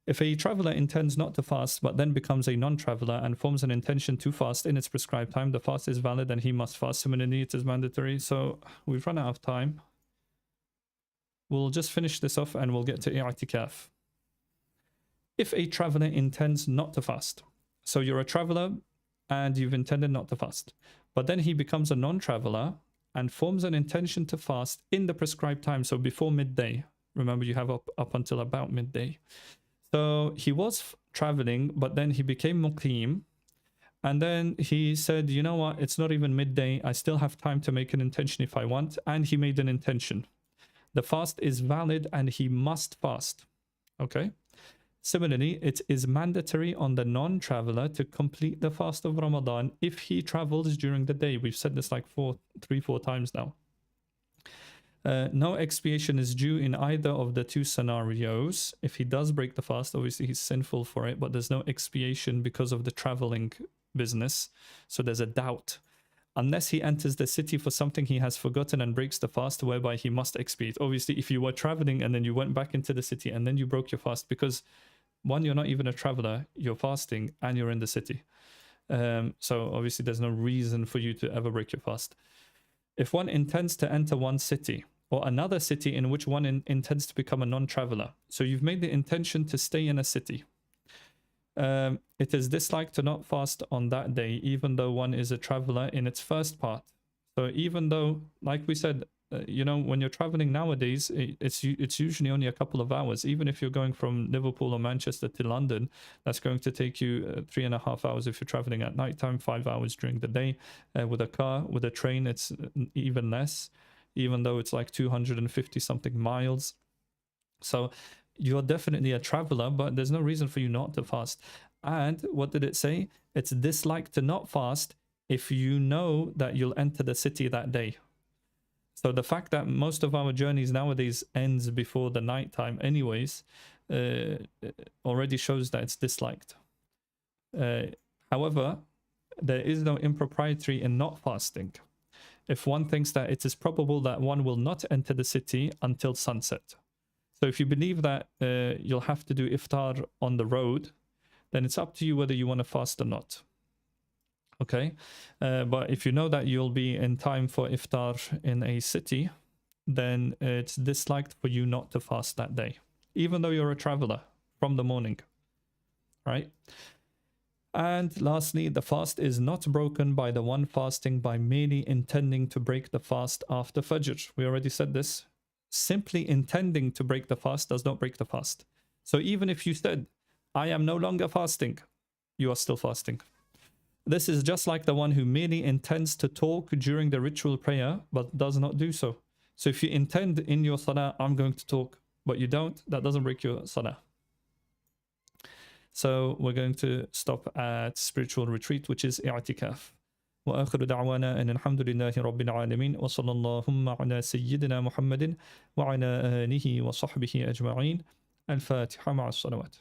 If a traveler intends not to fast, but then becomes a non-traveler and forms an intention to fast in its prescribed time, the fast is valid and he must fast. Similarly, it is mandatory. So we've run out of time. We'll just finish this off and we'll get to i'tikaf. If a traveler intends not to fast, so you're a traveler and you've intended not to fast, but then he becomes a non-traveler and forms an intention to fast in the prescribed time, so before midday. Remember, you have up until about midday. So he was traveling, but then he became muqim. And then he said, you know what, it's not even midday. I still have time to make an intention if I want. And he made an intention. The fast is valid and he must fast. Okay. Similarly, it is mandatory on the non-traveler to complete the fast of Ramadan if he travels during the day. We've said this like 3-4 times now. No expiation is due in either of the two scenarios. If he does break the fast, obviously he's sinful for it, but there's no expiation because of the traveling business. So there's a doubt. Unless he enters the city for something he has forgotten and breaks the fast, whereby he must expiate. Obviously, if you were traveling and then you went back into the city and then you broke your fast, because one, you're not even a traveler, you're fasting and you're in the city. So obviously there's no reason for you to ever break your fast. If one intends to enter one city, or another city in which one intends to become a non-traveler. So you've made the intention to stay in a city. It is disliked to not fast on that day, even though one is a traveler in its first part. So even though, like we said, when you're traveling nowadays, it's usually only a couple of hours. Even if you're going from Liverpool or Manchester to London, that's going to take you 3.5 hours if you're traveling at nighttime, 5 hours during the day. With a car, with a train, it's even less, even though it's like 250 something miles. So you're definitely a traveler, but there's no reason for you not to fast. And what did it say? It's disliked to not fast if you know that you'll enter the city that day. So the fact that most of our journeys nowadays ends before the nighttime anyways, already shows that it's disliked. However, there is no impropriety in not fasting if one thinks that it is probable that one will not enter the city until sunset. So if you believe that you'll have to do iftar on the road, then it's up to you whether you want to fast or not. Okay, but if you know that you'll be in time for iftar in a city, then it's disliked for you not to fast that day, even though you're a traveler from the morning, right? And lastly, the fast is not broken by the one fasting by merely intending to break the fast after Fajr. We already said this. Simply intending to break the fast does not break the fast. So even if you said, I am no longer fasting, you are still fasting. This is just like the one who merely intends to talk during the ritual prayer, but does not do so. So if you intend in your salah, I'm going to talk, but you don't, that doesn't break your salah. So we're going to stop at spiritual retreat, which is i'tikaf. وآخر دعوانا أن الحمد لله رب العالمين وصلى اللهم على سيدنا محمد وعلى آله وصحبه أجمعين. الفاتحة مع الصلوات.